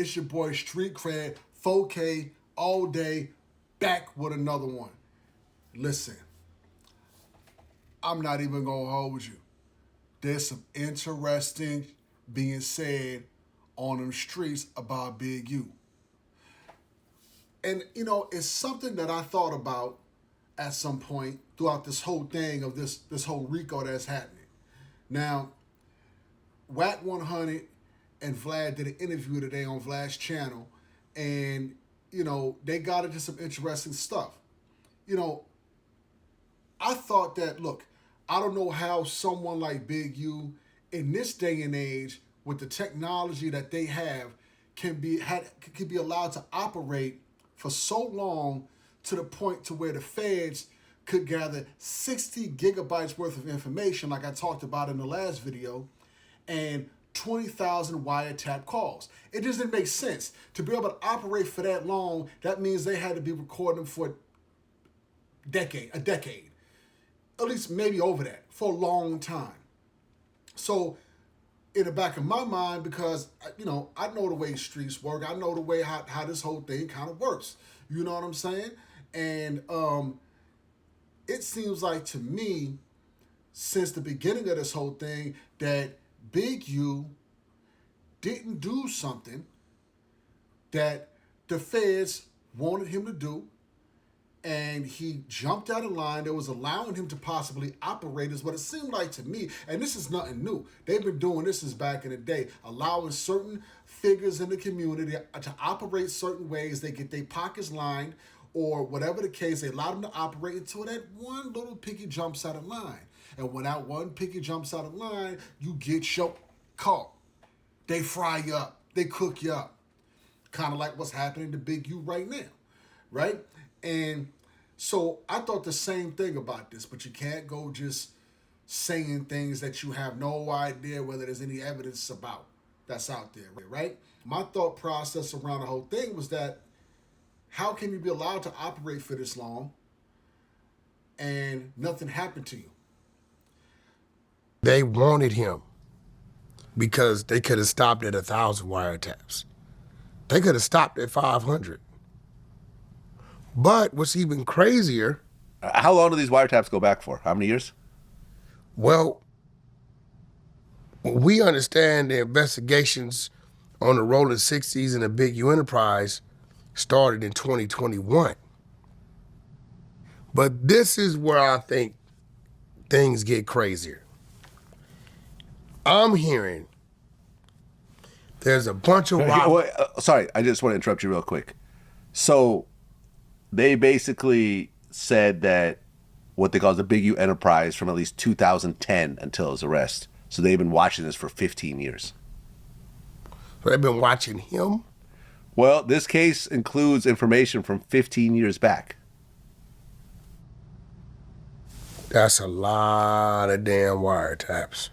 It's your boy Street Cred, 4K, all day, back with another one. Listen, I'm not even gonna hold you. There's some interesting being said on them streets about Big U. And you know, it's something that I thought about at some point throughout this whole thing of this whole RICO that's happening. Now, Whack 100 and Vlad did an interview today on Vlad's channel, and you know, they got into some interesting stuff. You know, I thought that, look, I don't know how someone like Big U in this day and age with the technology that they have can be allowed to operate for so long to the point to where the feds could gather 60 gigabytes worth of information, like I talked about in the last video, and 20,000 wiretap calls. It just didn't make sense. To be able to operate for that long, that means they had to be recording for a decade, at least maybe over that, for a long time. So in the back of my mind, because, you know, I know the way streets work, I know the way how this whole thing kind of works. You know what I'm saying? And it seems like to me, since the beginning of this whole thing, that Big U didn't do something that the feds wanted him to do, and he jumped out of line that was allowing him to possibly operate is what it seemed like to me. And this is nothing new. They've been doing this since back in the day, allowing certain figures in the community to operate certain ways. They get their pockets lined, or whatever the case, they allow them to operate until that one little piggy jumps out of line. And when that one piggy jumps out of line, you get your caught. They fry you up. They cook you up. Kind of like what's happening to Big U right now, right? And so I thought the same thing about this, but you can't go just saying things that you have no idea whether there's any evidence about that's out there, right? My thought process around the whole thing was that how can you be allowed to operate for this long and nothing happened to you? They wanted him because they could have stopped at 1,000 wiretaps. They could have stopped at 500. But what's even crazier... How long do these wiretaps go back for? How many years? Well, we understand the investigations on the Rolling 60s and the Big U enterprise started in 2021. But this is where I think things get crazier. I'm hearing there's a bunch of... Sorry, I just want to interrupt you real quick. So they basically said that what they call the Big U enterprise from at least 2010 until his arrest. So they've been watching this for 15 years. So they've been watching him? Well, this case includes information from 15 years back. That's a lot of damn wiretaps.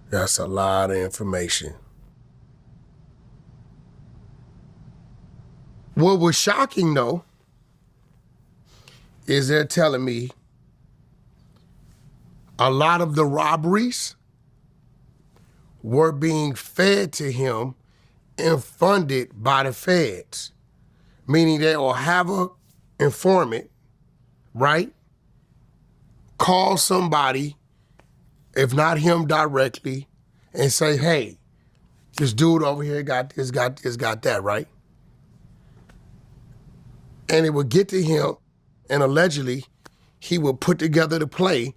That's a lot of information. What was shocking, though, is they're telling me a lot of the robberies were being fed to him and funded by the feds, meaning they will have a informant, right? Call somebody, if not him directly, and say, hey, this dude over here got this, got that, right? And it would get to him, and allegedly, he would put together the play,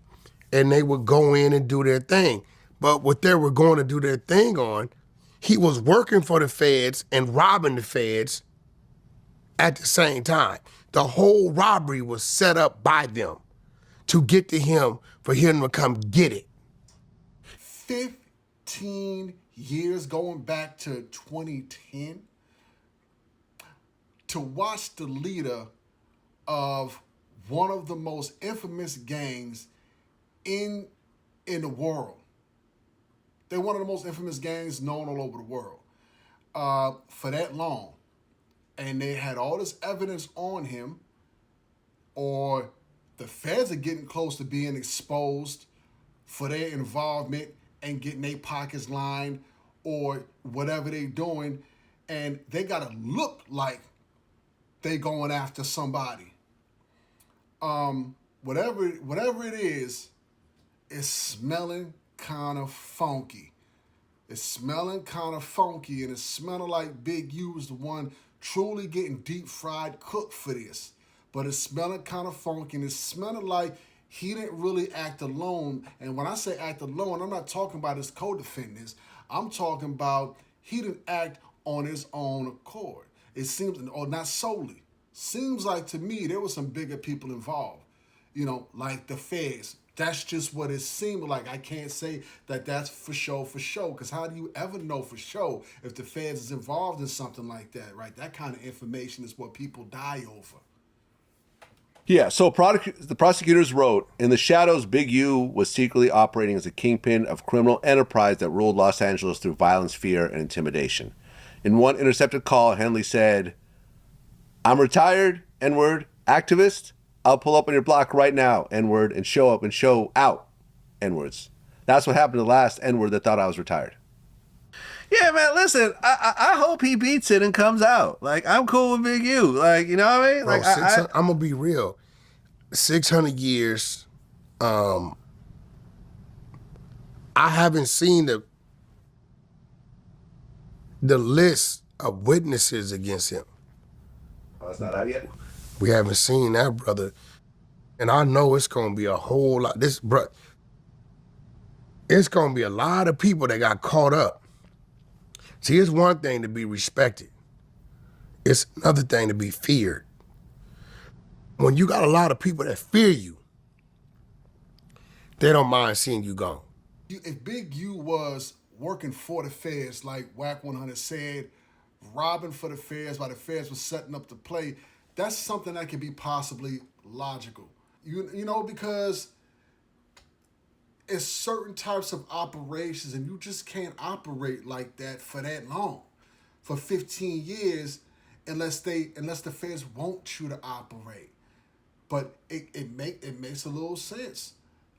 and they would go in and do their thing. But what they were going to do their thing on, he was working for the feds and robbing the feds at the same time. The whole robbery was set up by them to get to him for him to come get it. 15 years going back to 2010 to watch the leader of one of the most infamous gangs in the world. They're one of the most infamous gangs known all over the world for that long. And they had all this evidence on him, or the feds are getting close to being exposed for their involvement and getting their pockets lined, or whatever they doing, and they gotta look like they going after somebody. Whatever it is, it's smelling kind of funky. It's smelling kind of funky, and it's smelling like Big U was the one truly getting deep fried cooked for this. But it's smelling kind of funky, and it's smelling like he didn't really act alone. And when I say act alone, I'm not talking about his co-defendants. I'm talking about he didn't act on his own accord. It seems, or not solely. Seems like to me there were some bigger people involved. Like the feds. That's just what it seemed like. I can't say that that's for show, because how do you ever know for sure if the feds is involved in something like that, right? That kind of information is what people die over. Yeah, so the prosecutors wrote, in the shadows, Big U was secretly operating as a kingpin of criminal enterprise that ruled Los Angeles through violence, fear, and intimidation. In one intercepted call, Henley said, "I'm retired, N-word, activist. I'll pull up on your block right now, N-word, and show up and show out, N-words." That's what happened to the last N-word that thought I was retired. Yeah, man, listen, I hope he beats it and comes out. Like, I'm cool with Big U. Like, you know what I mean? Bro, Like, I'm going to be real. 600 years, I haven't seen the list of witnesses against him. Oh, that's not out yet? We haven't seen that, brother. And I know it's going to be a whole lot. It's going to be a lot of people that got caught up. See, it's one thing to be respected. It's another thing to be feared. When you got a lot of people that fear you, they don't mind seeing you gone. If Big U was working for the feds, like Whack 100 said, robbing for the feds while the feds was setting up the play, that's something that could be possibly logical. Because it's certain types of operations, and you just can't operate like that for that long, for 15 years, unless the feds want you to operate. But it makes a little sense.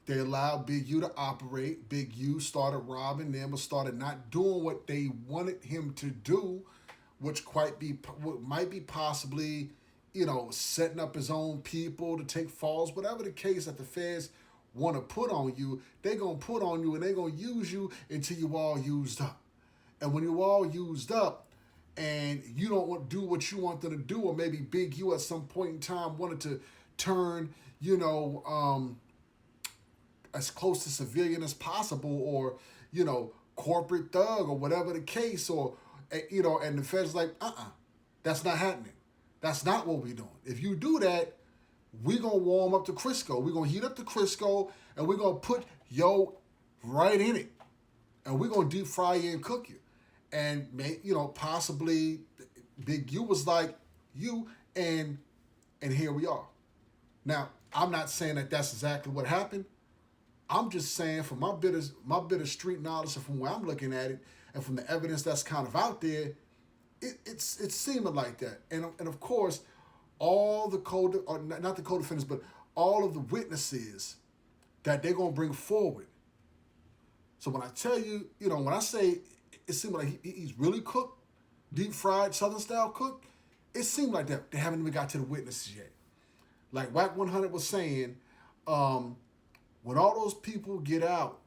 They allowed Big U to operate. Big U started robbing them, or started not doing what they wanted him to do, which might be possibly, setting up his own people to take falls, whatever the case that the feds want to put on you, they're going to put on you, and they're going to use you until you all used up. And when you all used up and you don't want to do what you want them to do, or maybe Big U at some point in time wanted to turn, as close to civilian as possible, or, corporate thug, or whatever the case, or, and the feds like, that's not happening. That's not what we're doing. If you do that, we're going to warm up the Crisco. We're going to heat up the Crisco, and we're going to put yo right in it. And we're going to deep fry you and cook you. And, possibly Big U was like, and here we are. Now, I'm not saying that that's exactly what happened. I'm just saying, from my bit of street knowledge, and from where I'm looking at it, and from the evidence that's kind of out there, it's seeming like that. And of course, all the not the co-defendants, but all of the witnesses that they're gonna bring forward. So when I tell you, when I say it seemed like he's really cooked, deep fried Southern style cooked, it seemed like that. They haven't even got to the witnesses yet. Like Whack 100 was saying, when all those people get out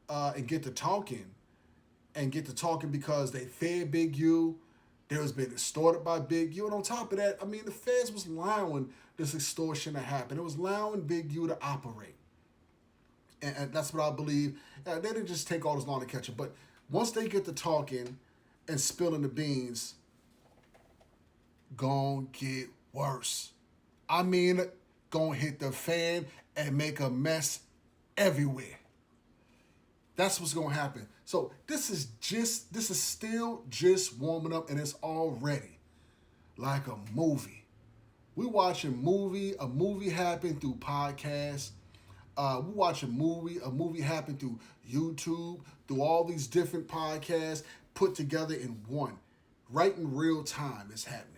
and get to talking because they fed Big U, they was being extorted by Big U, and on top of that, the feds was allowing this extortion to happen. It was allowing Big U to operate. And that's what I believe. They didn't just take all this long to catch it, but once they get to talking and spilling the beans, gonna get worse. Gonna hit the fan and make a mess everywhere. That's what's gonna happen. So this is still just warming up, and it's already like a movie. We watch a movie happen through podcasts. We watch a movie happen through YouTube, through all these different podcasts put together in one. Right in real time, it's happening.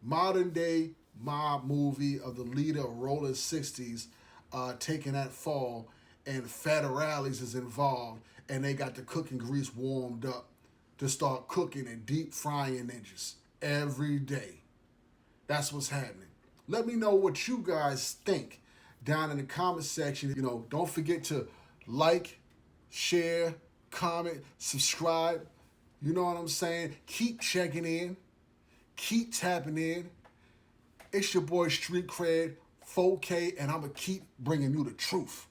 Modern day mob movie of the leader of Rolling 60s taking that fall and federales is involved, and they got the cooking grease warmed up to start cooking and deep frying ninjas every day. That's what's happening. Let me know what you guys think down in the comment section. You know, don't forget to like, share, comment, subscribe. You know what I'm saying? Keep checking in. Keep tapping in. It's your boy Street Cred, 4K, and I'm going to keep bringing you the truth.